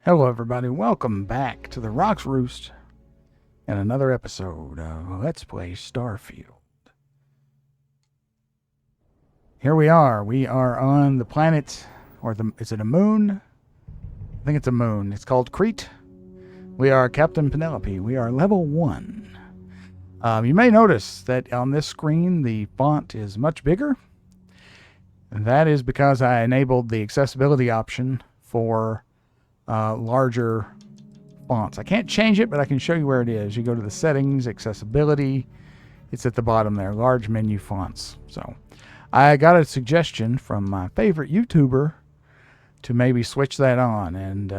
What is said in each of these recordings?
Hello everybody, welcome back to the Rocks Roost and another episode of Let's Play Starfield. Here we are on the planet, is it a moon? I think it's a moon. It's called Kreet. We are Captain Penelope. We are level 1. You may notice that on this screen the font is much bigger. And that is because I enabled the accessibility option for larger fonts. I can't change it, but I can show you where it is. You go to the settings, accessibility. It's at the bottom there, large menu fonts. So I got a suggestion from my favorite YouTuber to maybe switch that on, and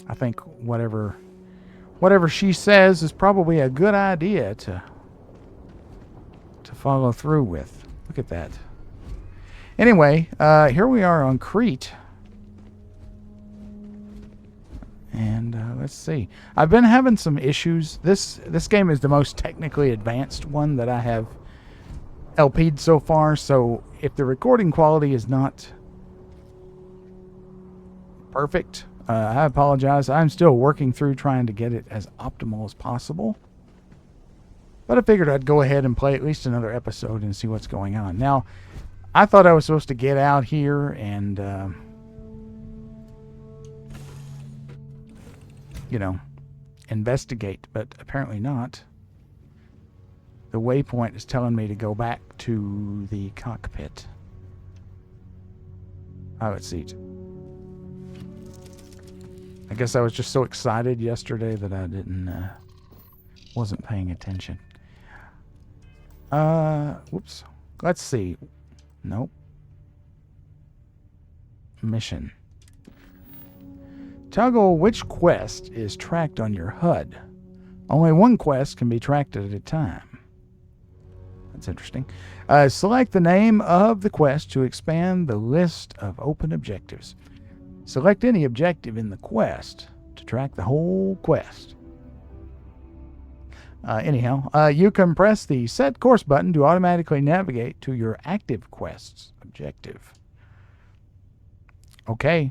I think whatever she says is probably a good idea to follow through with. Look at that. Anyway, here we are on Kreet. And let's see. I've been having some issues. This game is the most technically advanced one that I have LP'd so far. So if the recording quality is not perfect, I apologize. I'm still working through trying to get it as optimal as possible. But I figured I'd go ahead and play at least another episode and see what's going on. Now, I thought I was supposed to get out here and investigate, but apparently not. The waypoint is telling me to go back to the cockpit. Pilot seat. I guess I was just so excited yesterday that I wasn't paying attention. Whoops. Let's see. Nope. Mission. Toggle which quest is tracked on your HUD. Only one quest can be tracked at a time. That's interesting. Select the name of the quest to expand the list of open objectives. Select any objective in the quest to track the whole quest. You can press the Set Course button to automatically navigate to your active quest's objective. Okay.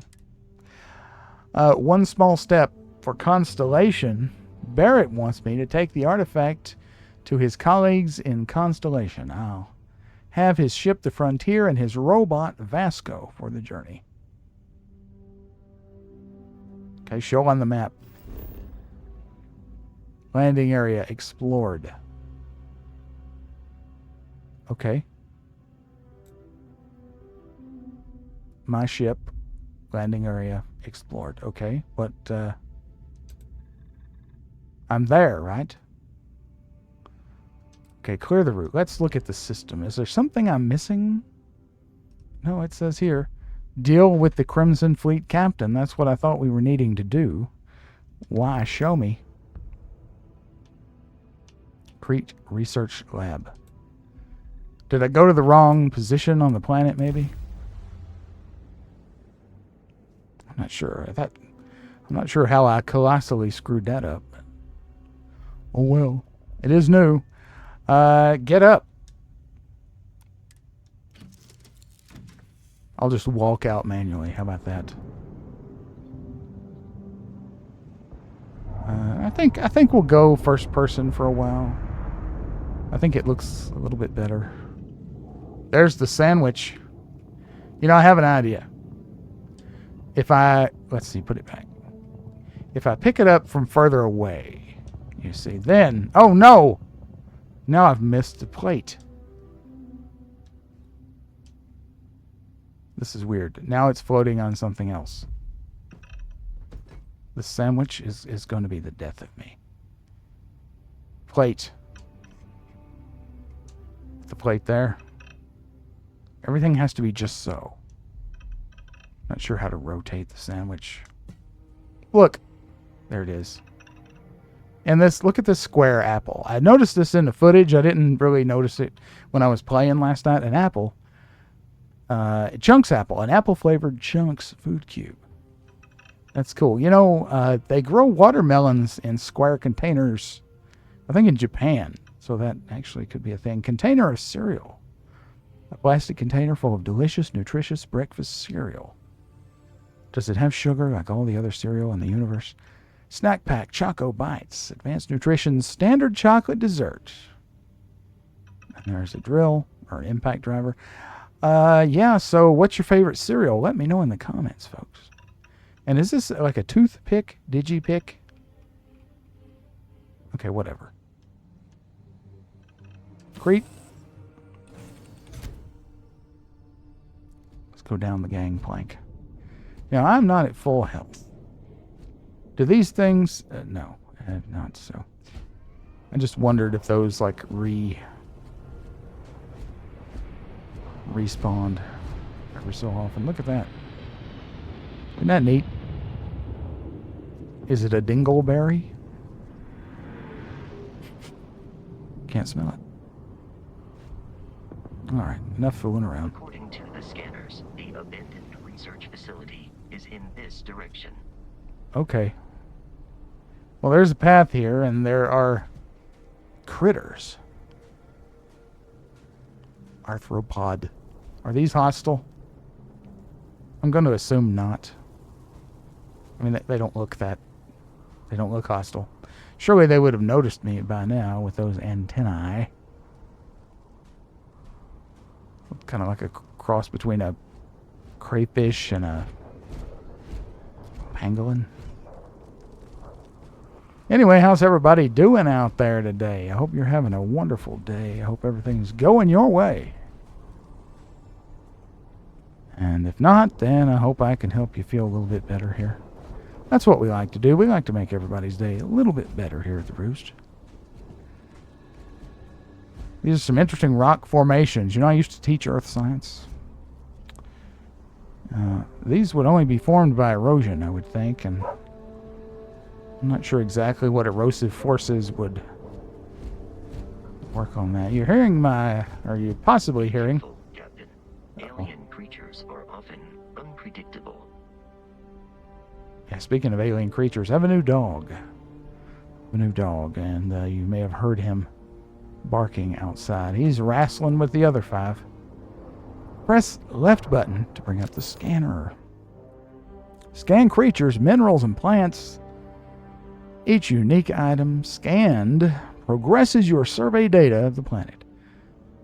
One small step for Constellation. Barrett wants me to take the artifact to his colleagues in Constellation. I'll have his ship, the Frontier, and his robot, Vasco, for the journey. Okay, show on the map. Landing area explored. Okay. My ship. Landing area explored. Okay, but I'm there, right? Okay, clear the route. Let's look at the system. Is there something I'm missing? No, it says here, deal with the Crimson Fleet captain. That's what I thought we were needing to do. Why? Show me. Kreet Research Lab. Did I go to the wrong position on the planet, maybe? I'm not sure. I'm not sure how I colossally screwed that up. Oh well. It is new. Get up. I'll just walk out manually. How about that? I think we'll go first person for a while. I think it looks a little bit better. There's the sandwich. I have an idea. Let's see, put it back. If I pick it up from further away, you see, then, oh no! Now I've missed the plate. This is weird. Now it's floating on something else. The sandwich is going to be the death of me. Plate. The plate there. Everything has to be just so. Not sure how to rotate the sandwich. Look. There it is. And look at this square apple. I noticed this in the footage. I didn't really notice it when I was playing last night. An apple. Chunks apple. An apple-flavored Chunks food cube. That's cool. They grow watermelons in square containers. I think in Japan. So that actually could be a thing. Container of cereal. A plastic container full of delicious, nutritious breakfast cereal. Does it have sugar like all the other cereal in the universe? Snack pack, Choco Bites, Advanced Nutrition, Standard Chocolate Dessert. And there's a drill or an impact driver. Yeah, so what's your favorite cereal? Let me know in the comments, folks. And is this like a toothpick? Digipick? Okay, whatever. Kreet. Let's go down the gangplank. Now, I'm not at full health. Do these things... no, not so. I just wondered if those, like, respawned every so often. Look at that. Isn't that neat? Is it a dingleberry? Can't smell it. Alright, enough fooling around. According to the scanners, the abandoned research facility is in this direction. Okay. Well, there's a path here, and there are critters. Arthropod. Are these hostile? I'm going to assume not. I mean, they don't look that... They don't look hostile. Surely they would have noticed me by now with those antennae. Kind of like a cross between a crayfish and a pangolin. Anyway, how's everybody doing out there today? I hope you're having a wonderful day. I hope everything's going your way. And if not, then I hope I can help you feel a little bit better here. That's what we like to do. We like to make everybody's day a little bit better here at the Roost. These are some interesting rock formations. You know, I used to teach earth science. These would only be formed by erosion, I would think, and I'm not sure exactly what erosive forces would work on that. You're hearing or you're possibly hearing... Captain, alien creatures are often unpredictable. Yeah, speaking of alien creatures, I have a new dog. And you may have heard him barking outside. He's wrestling with the other 5. Press left button to bring up the scanner. Scan creatures, minerals, and plants. Each unique item scanned progresses your survey data of the planet.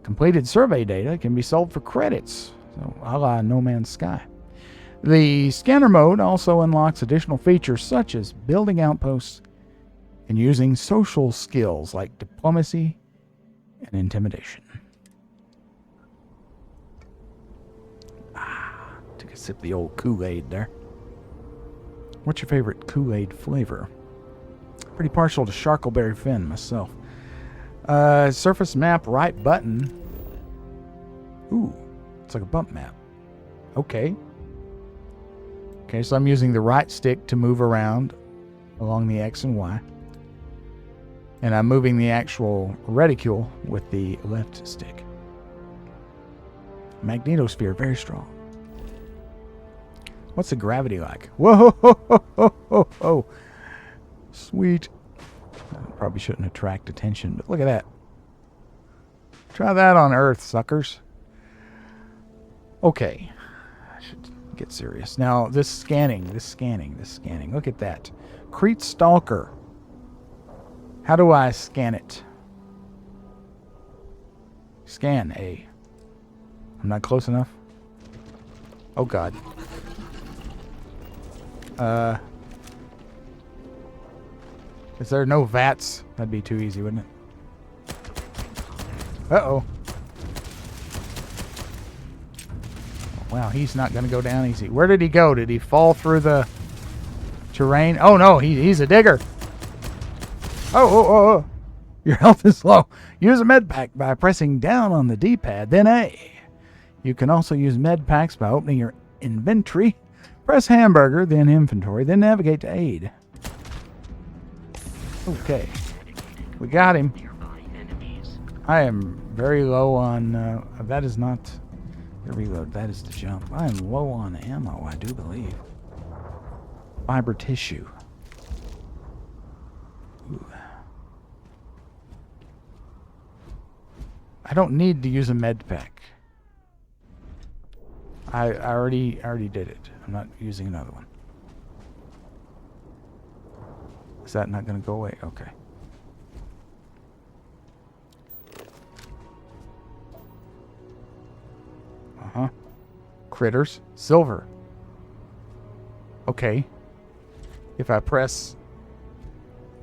Completed survey data can be sold for credits, so a la No Man's Sky. The scanner mode also unlocks additional features such as building outposts and using social skills like diplomacy and intimidation. Took a sip of the old Kool-Aid there. What's your favorite Kool-Aid flavor? Pretty partial to Sharkleberry Fin myself. Surface map right button. Ooh, it's like a bump map. Okay. Okay, so I'm using the right stick to move around along the X and Y. And I'm moving the actual reticule with the left stick. Magnetosphere, very strong. What's the gravity like? Whoa, ho, ho, ho, ho, ho. Sweet. Probably shouldn't attract attention, but look at that. Try that on Earth, suckers. Okay. I should get serious. Now, this scanning. Look at that. Kreet Stalker. How do I scan it? Scan A. I'm not close enough. Oh, God. Is there no VATS? That'd be too easy, wouldn't it? Uh-oh. Wow, he's not going to go down easy. Where did he go? Did he fall through the terrain? Oh, no, he's a digger. Oh. Your health is low. Use a med pack by pressing down on the D-pad, then A. You can also use med packs by opening your inventory. Press hamburger, then inventory, then navigate to aid. Okay. We got him. I am very low on... that is not the reload. That is the jump. I am low on ammo, I do believe. Fiber tissue. Ooh. I don't need to use a med pack. I already did it. I'm not using another one. Is that not going to go away? Okay. Uh-huh. Critters. Silver. Okay. If I press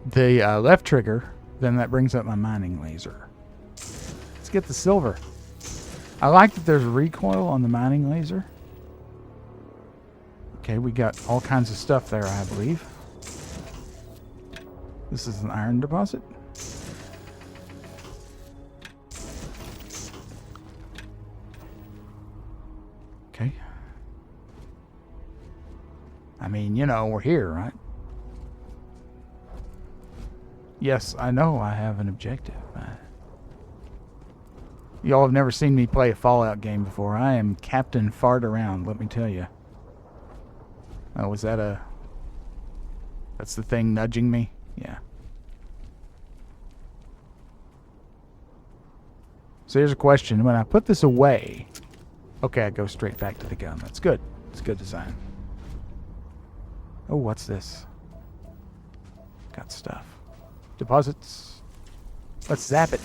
the left trigger, then that brings up my mining laser. Let's get the silver. I like that there's recoil on the mining laser. Okay, we got all kinds of stuff there, I believe. This is an iron deposit. Okay. I mean, you know, we're here, right? Yes, I know I have an objective. Y'all have never seen me play a Fallout game before. I am Captain Fart Around, let me tell you. Oh, was that a... That's the thing nudging me? Yeah. So here's a question. When I put this away... Okay, I go straight back to the gun. That's good. It's good design. Oh, what's this? Got stuff. Deposits. Let's zap it.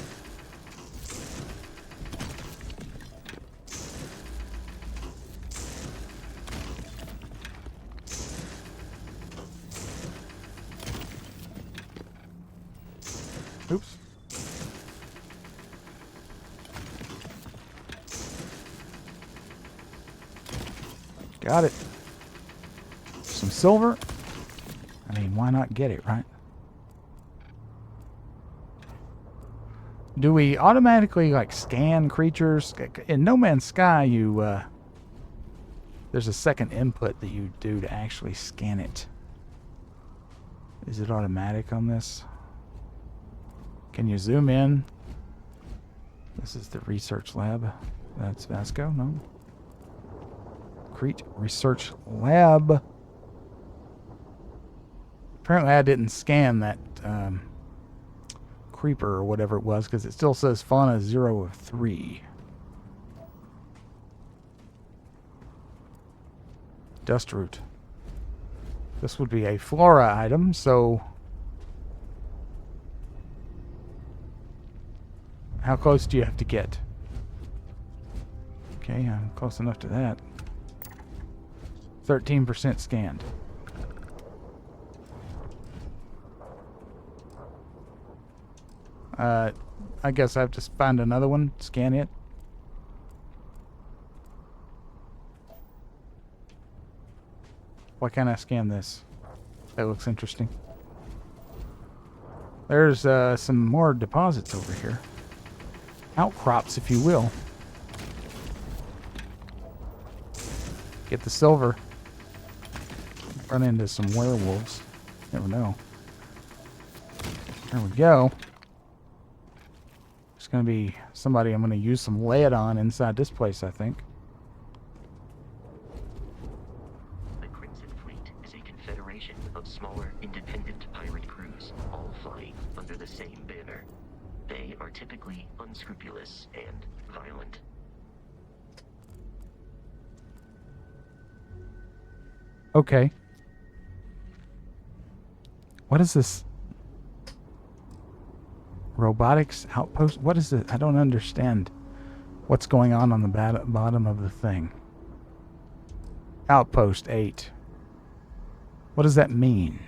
Oops. Got it. Some silver. I mean, why not get it, right? Do we automatically, like, scan creatures? In No Man's Sky, you, there's a second input that you do to actually scan it. Is it automatic on this? Can you zoom in? This is the research lab. That's Vasco, no? Kreet Research Lab. Apparently I didn't scan that creeper or whatever it was because it still says fauna 0 of 3. Dust root. This would be a flora item, so how close do you have to get? Okay, I'm close enough to that. 13% scanned. I guess I have to find another one, scan it. Why can't I scan this? That looks interesting. There's some more deposits over here. Outcrops, if you will. Get the silver. Run into some werewolves. Never know. There we go. There's going to be somebody I'm going to use some lead on inside this place, I think. The Crimson Fleet is a confederation of smaller, independent pirate crews, all flying under the same banner. They are typically unscrupulous and violent. Okay. What is this? Robotics outpost? What is it? I don't understand what's going on the bottom of the thing. Outpost 8. What does that mean?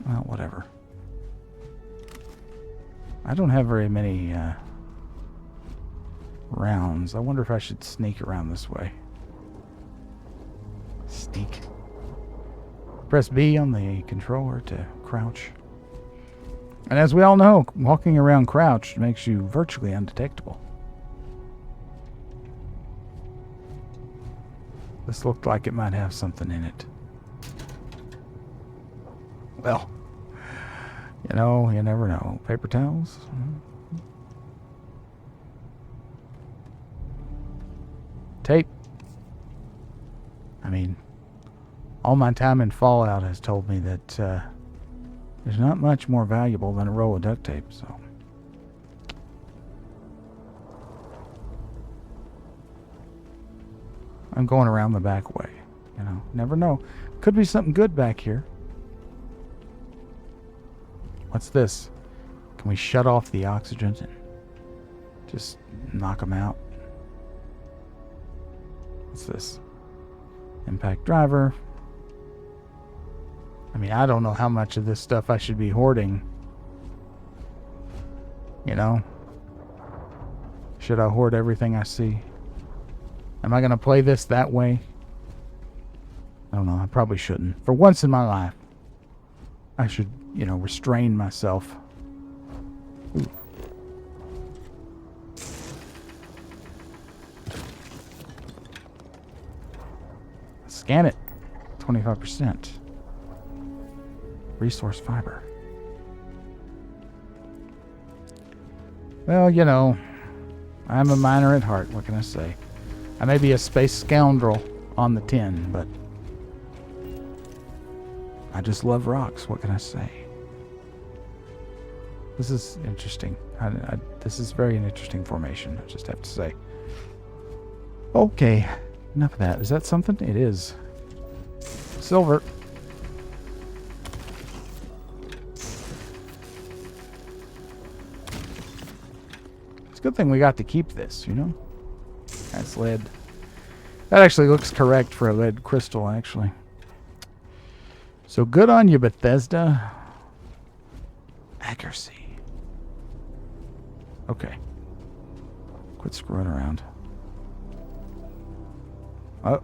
Well, whatever. I don't have very many rounds. I wonder if I should sneak around this way. Sneak. Press B on the controller to crouch. And as we all know, walking around crouched makes you virtually undetectable. This looked like it might have something in it. Well, you know, you never know. Paper towels? Tape. I mean, all my time in Fallout has told me that there's not much more valuable than a roll of duct tape, so. I'm going around the back way. You know, never know. Could be something good back here. What's this? Can we shut off the oxygen and just knock them out? What's this? Impact driver. I mean, I don't know how much of this stuff I should be hoarding. You know? Should I hoard everything I see? Am I going to play this that way? I don't know. I probably shouldn't. For once in my life, I should, you know, restrain myself. Ooh. Scan it. 25%. Resource fiber. Well, you know, I'm a miner at heart. What can I say? I may be a space scoundrel on the tin, but I just love rocks. What can I say? This is interesting. This is very an interesting formation, I just have to say. Okay, enough of that. Is that something? It is. Silver. It's a good thing we got to keep this, you know? That's lead. That actually looks correct for a lead crystal, actually. So good on you, Bethesda. Accuracy. Okay. Quit screwing around. Oh.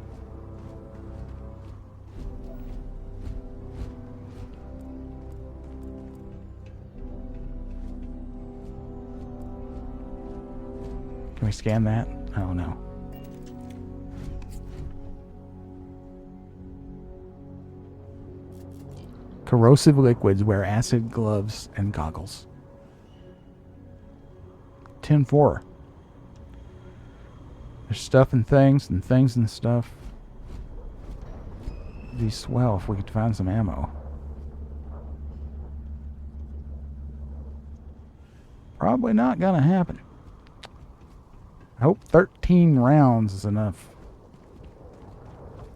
Can we scan that? Oh, no. Corrosive liquids. Wear acid gloves and goggles. 10-4. There's stuff and things and stuff. It'd be swell if we could find some ammo. Probably not gonna happen. I hope 13 rounds is enough.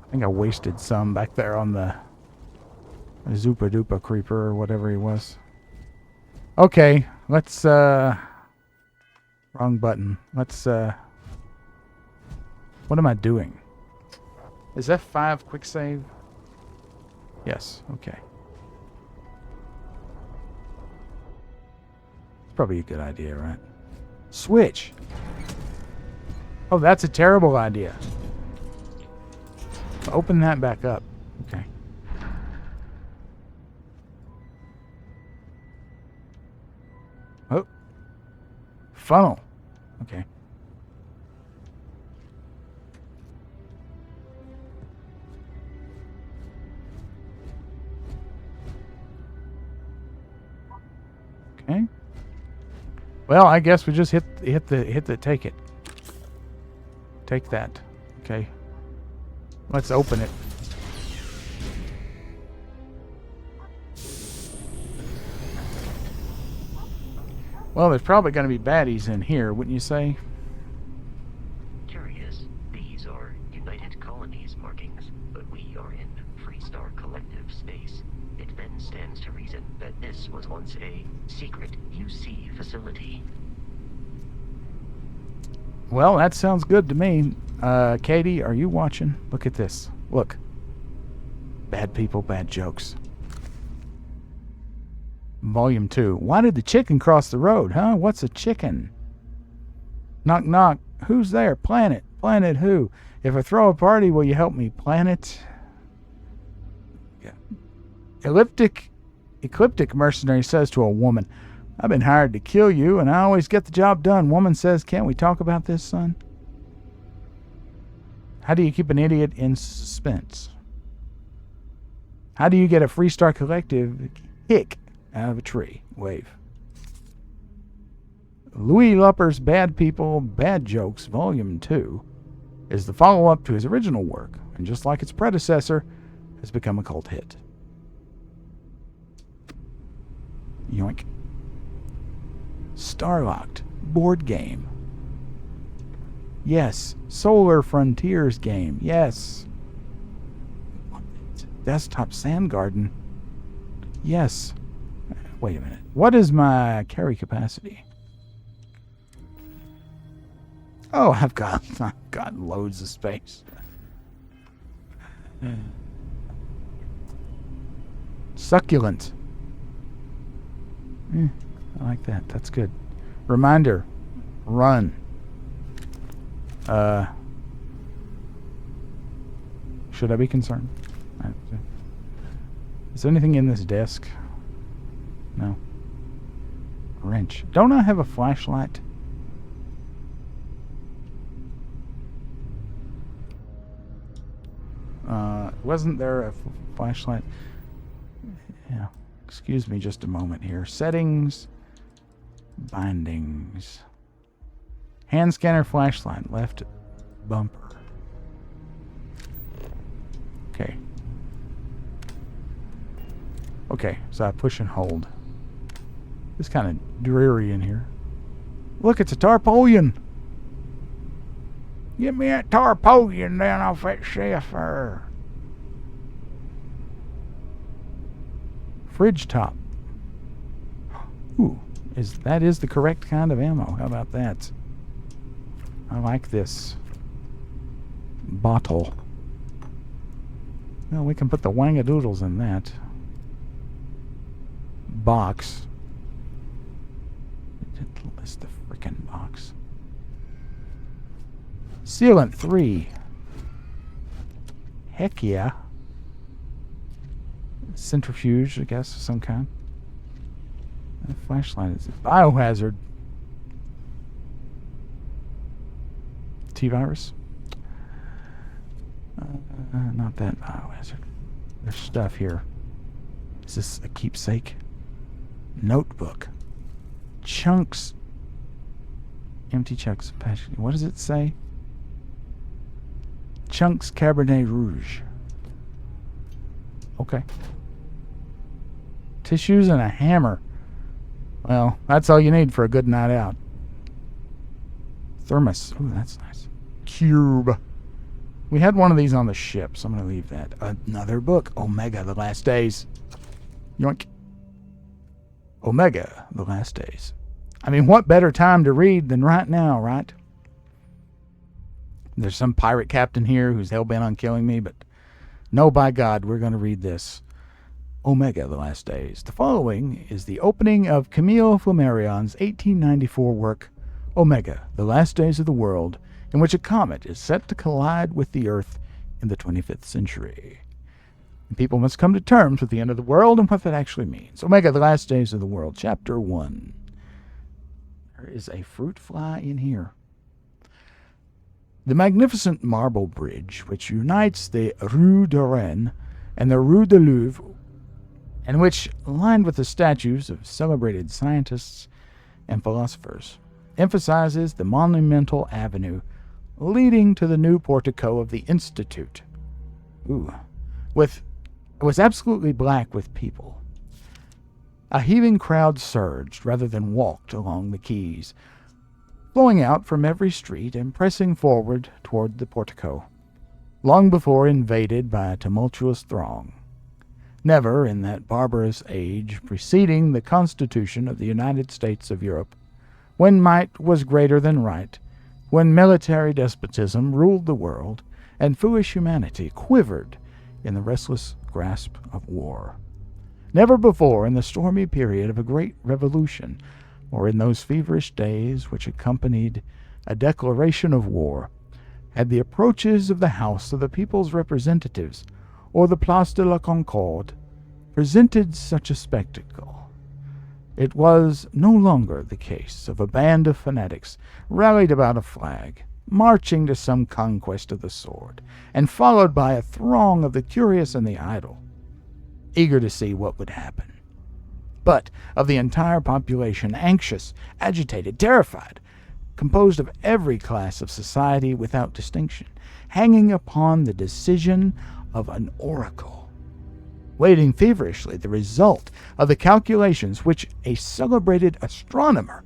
I think I wasted some back there on the Zupa Dupa creeper or whatever he was. Okay, let's wrong button. Let's what am I doing? Is F5 quick save? Yes, okay. It's probably a good idea, right? Switch. Oh, that's a terrible idea. Open that back up. Okay. Oh. Funnel. Okay. Okay. Well, I guess we just hit the take it. Take that. Okay. Let's open it. Well, there's probably going to be baddies in here, wouldn't you say? Curious. These are United Colonies markings, but we are in Freestar Collective space. It then stands to reason that this was once a secret UC facility. Well, that sounds good to me. Katie, are you watching? Look at this. Look. Bad people, bad jokes. Volume 2. Why did the chicken cross the road, huh? What's a chicken? Knock, knock. Who's there? Planet. Planet who? If I throw a party, will you help me? Planet. Yeah. Ecliptic mercenary says to a woman, I've been hired to kill you, and I always get the job done. Woman says, can't we talk about this, son? How do you keep an idiot in suspense? How do you get a Freestar Collective hick out of a tree? Wave. Louis Lupper's Bad People, Bad Jokes, Volume 2, is the follow-up to his original work, and just like its predecessor, has become a cult hit. Yoink. Starlocked board game. Yes. Solar Frontiers game. Yes. Desktop Sand Garden. Yes. Wait a minute. What is my carry capacity? Oh, I've got loads of space. Succulent. I like that. That's good. Reminder. Run. Should I be concerned? Is there anything in this desk? No. Wrench. Don't I have a flashlight? Wasn't there a flashlight? Yeah. Excuse me just a moment here. Settings. Bindings. Hand scanner flashlight. Left bumper. Okay. Okay, so I push and hold. It's kind of dreary in here. Look, it's a tarpaulin. Get me that tarpaulin down off that shelf there. Fridge top. Ooh, that is the correct kind of ammo. How about that? I like this. Bottle. Well, we can put the wangadoodles in that. Box. It didn't list the frickin' box. Sealant 3. Heck yeah. Centrifuge, I guess, of some kind. A flashlight is a biohazard. T-virus. Not that biohazard. There's stuff here. Is this a keepsake? Notebook. Chunks. Empty chunks. What does it say? Chunks Cabernet Rouge. Okay. Tissues and a hammer. Well, that's all you need for a good night out. Thermos. Ooh, that's nice. Cube. We had one of these on the ship, so I'm going to leave that. Another book. Omega, The Last Days. Yoink. Omega, The Last Days. I mean, what better time to read than right now, right? There's some pirate captain here who's hell-bent on killing me, but no, by God, we're going to read this. Omega, The Last Days. The following is the opening of Camille Flammarion's 1894 work, Omega, The Last Days of the World, in which a comet is set to collide with the Earth in the 25th century. And people must come to terms with the end of the world and what that actually means. Omega, The Last Days of the World, Chapter 1. There is a fruit fly in here. The magnificent marble bridge which unites the Rue de Rennes and the Rue de Louvre, and which, lined with the statues of celebrated scientists and philosophers, emphasizes the monumental avenue leading to the new portico of the Institute. It was absolutely black with people. A heaving crowd surged rather than walked along the quays, flowing out from every street and pressing forward toward the portico, long before invaded by a tumultuous throng. Never in that barbarous age preceding the Constitution of the United States of Europe, when might was greater than right, when military despotism ruled the world, and foolish humanity quivered in the restless grasp of war. Never before in the stormy period of a great revolution, or in those feverish days which accompanied a declaration of war, had the approaches of the House of the People's Representatives, or the Place de la Concorde, presented such a spectacle. It was no longer the case of a band of fanatics rallied about a flag, marching to some conquest of the sword, and followed by a throng of the curious and the idle, eager to see what would happen, but of the entire population, anxious, agitated, terrified, composed of every class of society without distinction, hanging upon the decision of an oracle, waiting feverishly the result of the calculations which a celebrated astronomer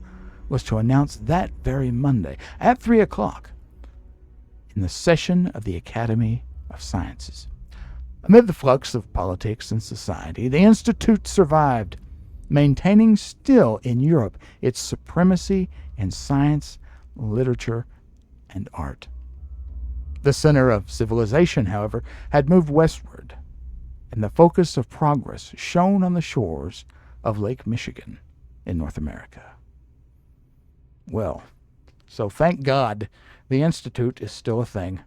was to announce that very Monday at 3 o'clock, in the session of the Academy of Sciences. Amid the flux of politics and society, the Institute survived, maintaining still in Europe its supremacy in science, literature, and art. The center of civilization, however, had moved westward, and the focus of progress shone on the shores of Lake Michigan in North America. Well, so thank God the Institute is still a thing.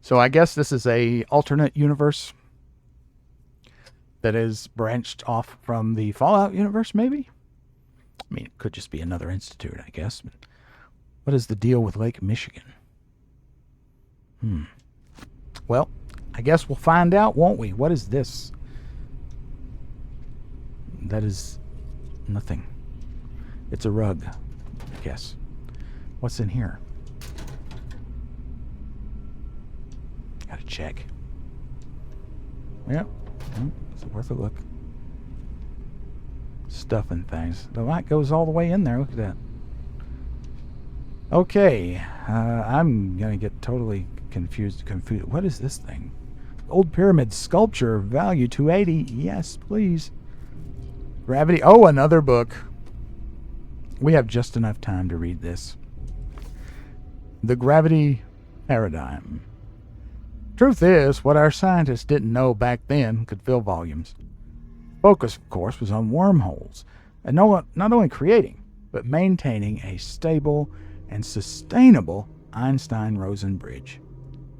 So I guess this is a alternate universe that is branched off from the Fallout universe, maybe? I mean, it could just be another institute, I guess. But what is the deal with Lake Michigan? Well, I guess we'll find out, won't we? What is this? That is nothing. It's a rug, I guess. What's in here? Gotta check. Yep. It's worth a look. Stuff and things. The light goes all the way in there. Look at that. Okay. I'm gonna get totally confused. What is this thing? Old pyramid sculpture, value 280. Yes, please. Gravity. Oh, another book. We have just enough time to read this. The Gravity Paradigm. Truth is, what our scientists didn't know back then could fill volumes. Focus, of course, was on wormholes, and not only creating, but maintaining a stable and sustainable Einstein-Rosen bridge.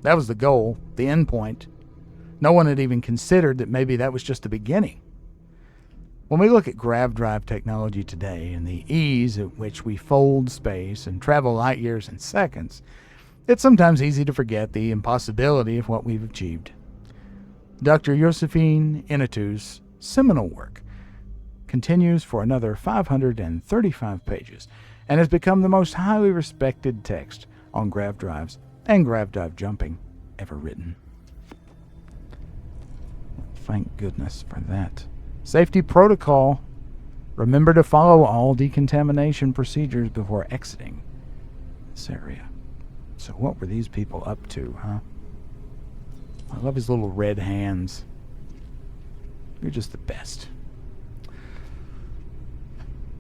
That was the goal, the end point. No one had even considered that maybe that was just the beginning. When we look at grav drive technology today and the ease at which we fold space and travel light years in seconds, it's sometimes easy to forget the impossibility of what we've achieved. Dr. Josephine Inatu's seminal work continues for another 535 pages and has become the most highly respected text on grav drives and grav drive jumping ever written. Thank goodness for that. Safety protocol. Remember to follow all decontamination procedures before exiting this area. So what were these people up to, huh? I love his little red hands. You're just the best.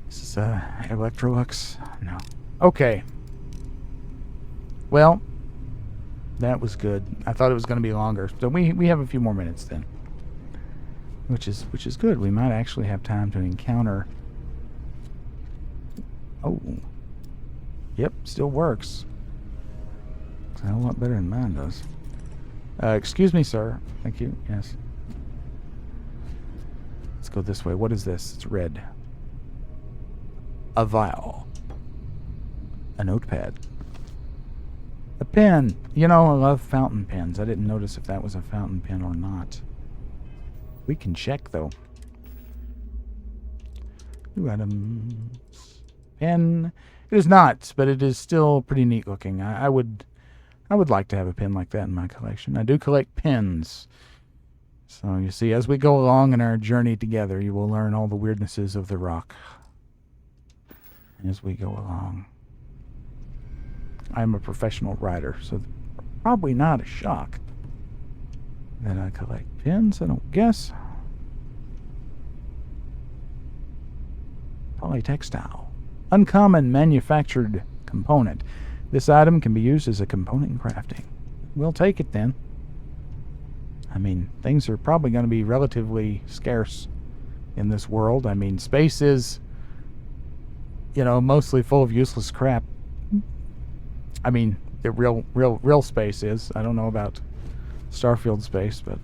This is Electrolux? No. Okay. Well, that was good. I thought it was going to be longer. So we have a few more minutes then. Which is good. We might actually have time to encounter... Oh. Yep, still works. A whole lot better than mine does. Excuse me, sir. Thank you. Yes. Let's go this way. What is this? It's red. A vial. A notepad. A pen. You know, I love fountain pens. I didn't notice if that was a fountain pen or not. We can check, though. New items. Pen. It is not, but it is still pretty neat looking. I would like to have a pen like that in my collection. I do collect pens. So you see, as we go along in our journey together, you will learn all the weirdnesses of the rock. As we go along. I'm a professional writer, so probably not a shock that I collect pens, I don't guess. Polytextile. Uncommon manufactured component. This item can be used as a component in crafting. We'll take it then. I mean, things are probably going to be relatively scarce in this world. I mean, space is, you know, mostly full of useless crap. I mean, the real space is. I don't know about Starfield space, but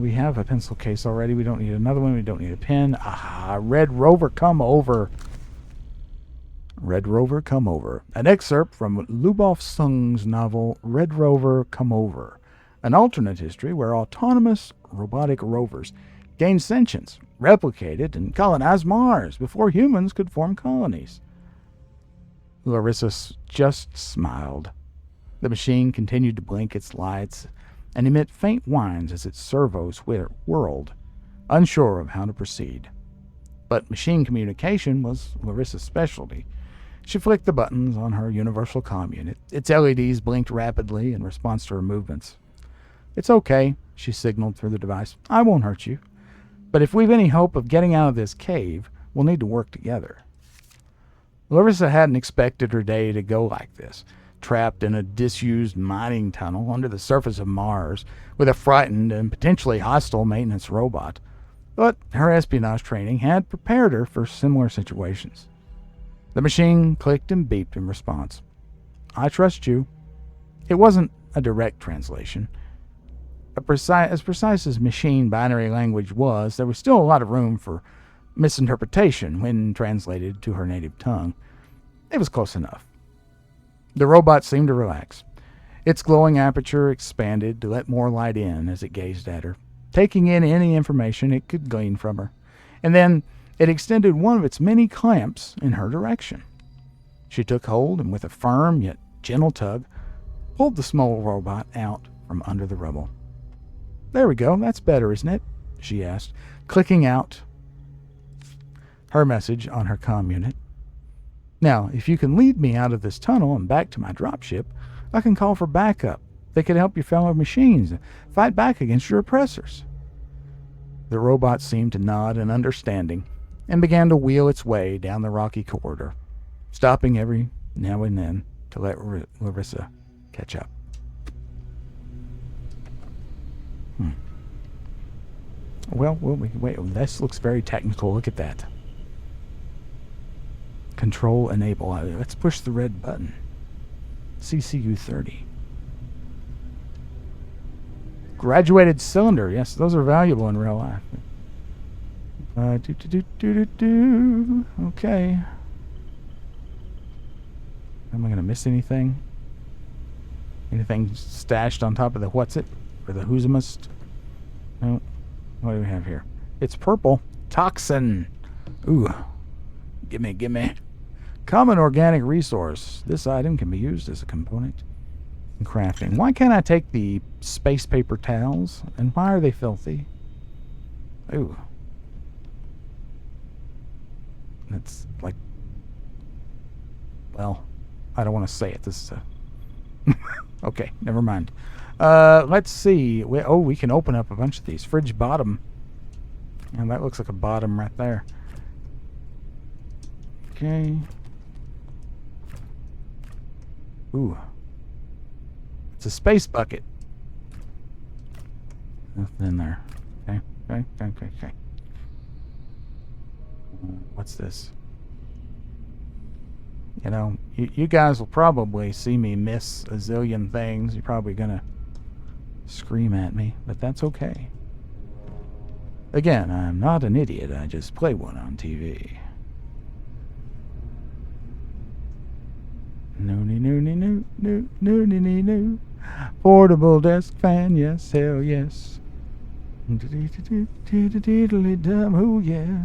we have a pencil case already. We don't need another one. We don't need a pen. Ah, Red Rover, come over. Red Rover, Come Over. An excerpt from Lyubov Sung's novel Red Rover, Come Over. An alternate history where autonomous robotic rovers gained sentience, replicated, and colonized Mars before humans could form colonies. Larissa just smiled. The machine continued to blink its lights and emit faint whines as its servos whirled, unsure of how to proceed. but machine communication was Larissa's specialty. She flicked the buttons on her universal comm unit. Its LEDs blinked rapidly in response to her movements. "It's okay," she signaled through the device. "I won't hurt you. But if we've any hope of getting out of this cave, we'll need to work together." Larissa hadn't expected her day to go like this, trapped in a disused mining tunnel under the surface of Mars with a frightened and potentially hostile maintenance robot. But her espionage training had prepared her for similar situations. The machine clicked and beeped in response. "I trust you." It wasn't a direct translation. As precise as machine binary language was, there was still a lot of room for misinterpretation when translated to her native tongue. It was close enough. The robot seemed to relax. Its glowing aperture expanded to let more light in as it gazed at her, taking in any information it could glean from her. And then it extended one of its many clamps in her direction. She took hold and with a firm yet gentle tug, pulled the small robot out from under the rubble. "There we go. That's better, isn't it?" she asked, clicking out her message on her comm unit. "Now, if you can lead me out of this tunnel and back to my dropship, I can call for backup. They can help your fellow machines and fight back against your oppressors." The robot seemed to nod in understanding and began to wheel its way down the rocky corridor, stopping every now and then to let Larissa catch up. Well, wait, this looks very technical. Look at that. Control enable. Let's push the red button. CCU 30. Graduated cylinder. Yes, those are valuable in real life. Okay. Am I going to miss anything? Anything stashed on top of the what's it? Or the who'smust? No. What do we have here? It's purple. Toxin. Ooh. Gimme. Common organic resource. This item can be used as a component in crafting. Why can't I take the space paper towels? And why are they filthy? Ooh. That's like... Well, I don't want to say it. This is a... Okay, never mind. Let's see. We can open up a bunch of these. Fridge bottom. And that looks like a bottom right there. Okay. Ooh. It's a space bucket. Nothing in there. Okay. What's this? You know, you guys will probably see me miss a zillion things. You're probably gonna scream at me, but that's okay. Again, I'm not an idiot. I just play one on TV. No. Portable desk fan, yes, hell yes. Oh yeah.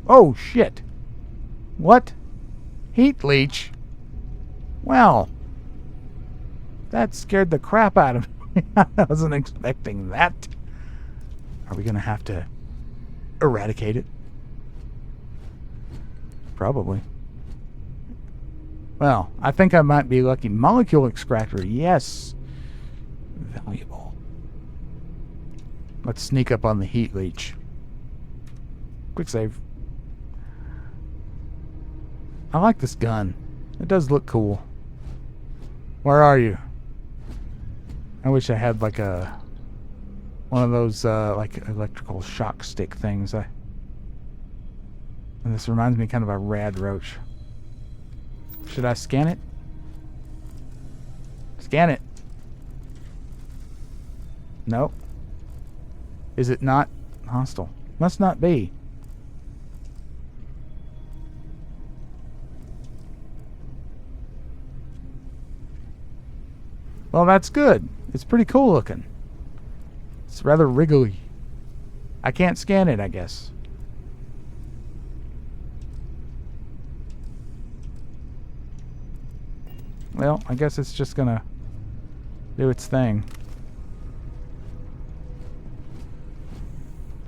Oh shit. What? Heat leech? Well, that scared the crap out of me. I wasn't expecting that. Are we gonna have to eradicate it? Probably. Well, I think I might be lucky. Molecule extractor, yes. Valuable. Let's sneak up on the heat leech. Quick save. I like this gun. It does look cool. Where are you? I wish I had like one of those like electrical shock stick things. And this reminds me kind of a rad roach. Should I scan it? Scan it. Nope. Is it not hostile? Must not be. Well, that's good. It's pretty cool looking. It's rather wriggly. I can't scan it, I guess. Well, I guess it's just gonna do its thing.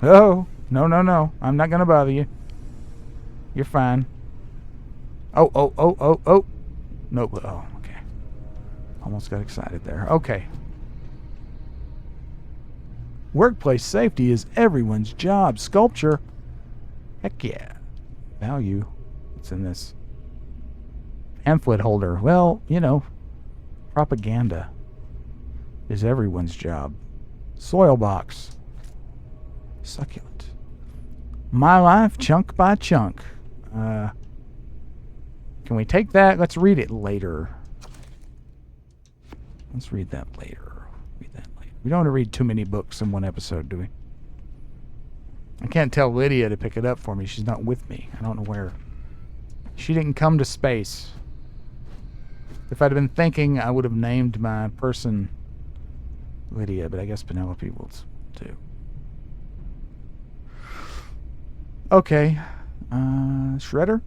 Oh, No, no, no. I'm not going to bother you. You're fine. Oh, oh, oh, oh, oh. No, oh, okay. Almost got excited there. Okay. Workplace safety is everyone's job. Sculpture. Heck yeah. Value. What's in this? Pamphlet holder. Well, you know, propaganda is everyone's job. Soil box. Succulent. My life, chunk by chunk. Can we take that? Let's read it later. Let's read that later. Read that later. We don't want to read too many books in one episode, do we? I can't tell Lydia to pick it up for me. She's not with me. I don't know where. She didn't come to space. If I'd have been thinking, I would have named my person Lydia, but I guess Penelope will too. Okay. Shredder?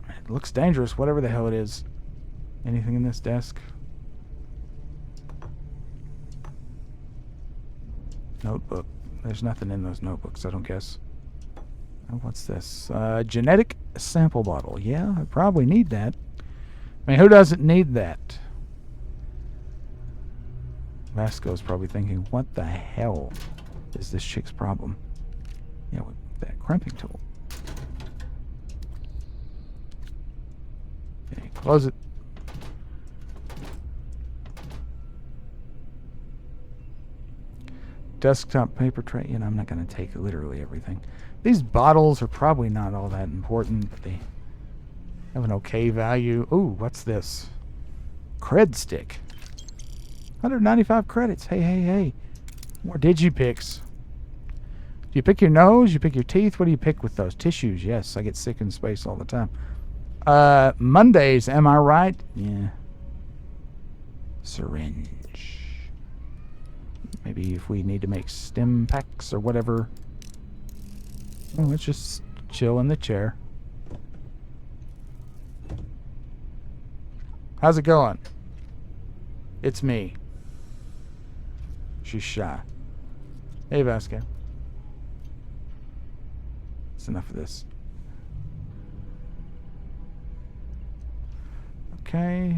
It looks dangerous, whatever the hell it is. Anything in this desk? Notebook. There's nothing in those notebooks, I don't guess. Oh, what's this? Genetic sample bottle. Yeah, I probably need that. I mean, who doesn't need that? Vasco's probably thinking, what the hell is this chick's problem? Yeah, with that crimping tool. Okay, close it. Desktop paper tray. You know, I'm not going to take literally everything. These bottles are probably not all that important, but they have an okay value. Ooh, what's this? Cred stick. 195 credits. Hey, hey, hey. More digipicks. Do you pick your nose? You pick your teeth? What do you pick with those? Tissues. Yes, I get sick in space all the time. Mondays, am I right? Yeah. Syringe. Maybe if we need to make stim packs or whatever. Oh, let's just chill in the chair. How's it going? It's me. She's shy. Hey, Vasco. That's enough of this. Okay.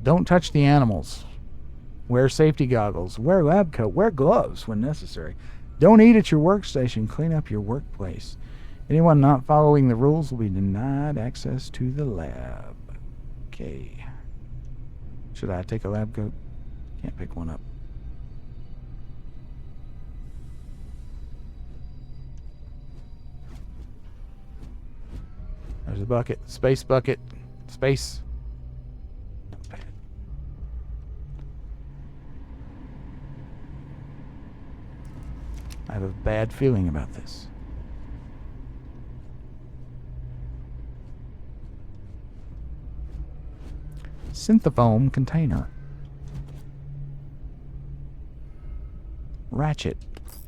Don't touch the animals. Wear safety goggles. Wear lab coat. Wear gloves when necessary. Don't eat at your workstation. Clean up your workplace. Anyone not following the rules will be denied access to the lab. Okay. Should I take a lab coat? Can't pick one up. There's a bucket. Space bucket. Space. I have a bad feeling about this. Synthofoam container. Ratchet.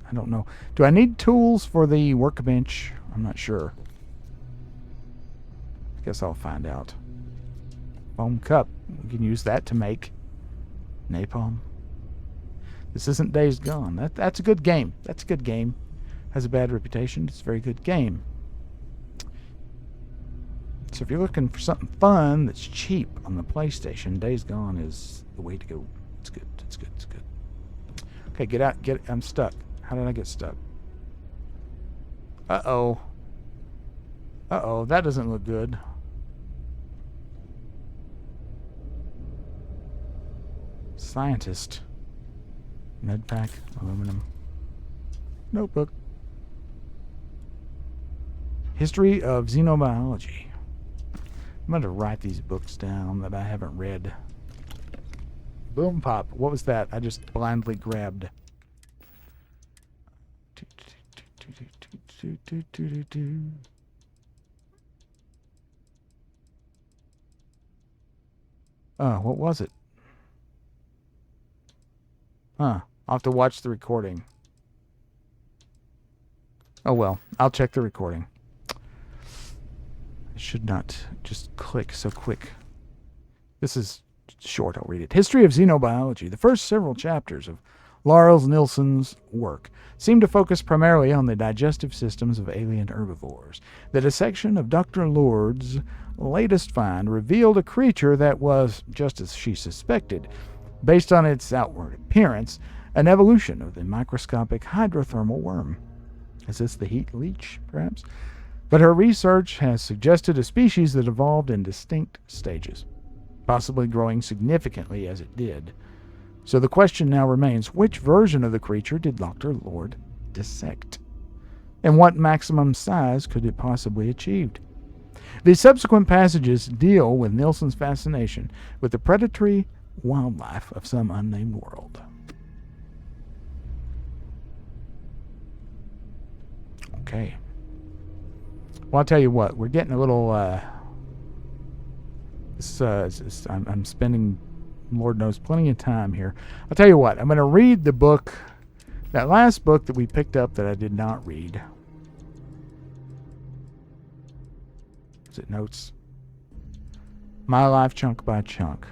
I don't know. Do I need tools for the workbench? I'm not sure. Guess I'll find out. Foam cup. We can use that to make napalm. This isn't Days Gone. That's a good game. That's a good game. Has a bad reputation. It's a very good game. So if you're looking for something fun that's cheap on the PlayStation, Days Gone is the way to go. It's good. It's good. It's good. Okay, get out. Get. I'm stuck. How did I get stuck? Uh-oh. Uh-oh. That doesn't look good. Scientist. Medpack, aluminum. Notebook. History of xenobiology. I'm going to write these books down that I haven't read. Boom pop. What was that? I just blindly grabbed. Oh, what was it? Huh. I'll have to watch the recording. Oh well, I'll check the recording. I should not just click so quick. This is It's short, I'll read it. History of Xenobiology. The first several chapters of Lars Nilsson's work seem to focus primarily on the digestive systems of alien herbivores. The dissection of Dr. Lord's latest find revealed a creature that was, just as she suspected, based on its outward appearance, an evolution of the microscopic hydrothermal worm. Is this the heat leech, perhaps? But her research has suggested a species that evolved in distinct stages, possibly growing significantly as it did. So the question now remains, which version of the creature did Dr. Lord dissect? And what maximum size could it possibly achieve? The subsequent passages deal with Nilsson's fascination with the predatory wildlife of some unnamed world. Okay. Well, I'll tell you what, we're getting a little, I'm spending, Lord knows, plenty of time here. I'll tell you what, I'm going to read the book, that last book that we picked up that I did not read. Is it Notes? My Life Chunk by Chunk.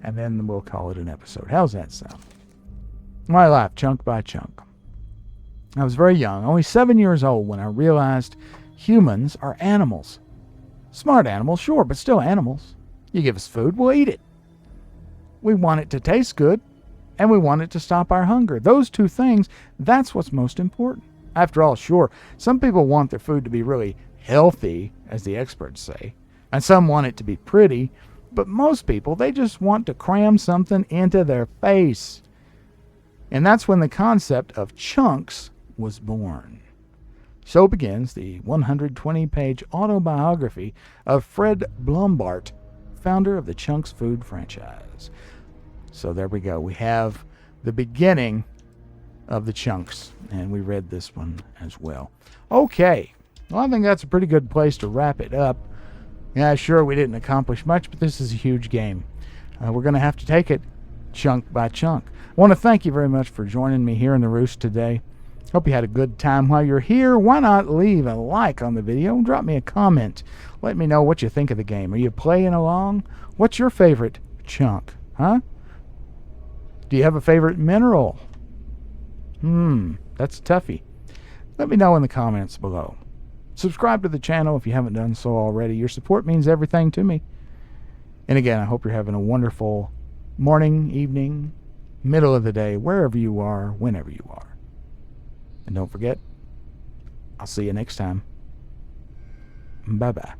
And then we'll call it an episode. How's that sound? My Life Chunk by Chunk. I was very young, only 7 years old, when I realized humans are animals. Smart animals, sure, but still animals. You give us food, we'll eat it. We want it to taste good, and we want it to stop our hunger. Those two things, that's what's most important. After all, sure, some people want their food to be really healthy, as the experts say, and some want it to be pretty, but most people, they just want to cram something into their face. And that's when the concept of chunks was born. So begins the 120-page autobiography of Fred Blumhardt, founder of the Chunks Food franchise. So there we go. We have the beginning of the Chunks, and we read this one as well. Okay. Well, I think that's a pretty good place to wrap it up. Yeah, sure, we didn't accomplish much, but this is a huge game. We're going to have to take it chunk by chunk. I want to thank you very much for joining me here in the Roost today. Hope you had a good time while you're here. Why not leave a like on the video and drop me a comment. Let me know what you think of the game. Are you playing along? What's your favorite chunk? Huh? Do you have a favorite mineral? That's a toughie. Let me know in the comments below. Subscribe to the channel if you haven't done so already. Your support means everything to me. And again, I hope you're having a wonderful morning, evening, middle of the day, wherever you are, whenever you are. And don't forget, I'll see you next time. Bye-bye.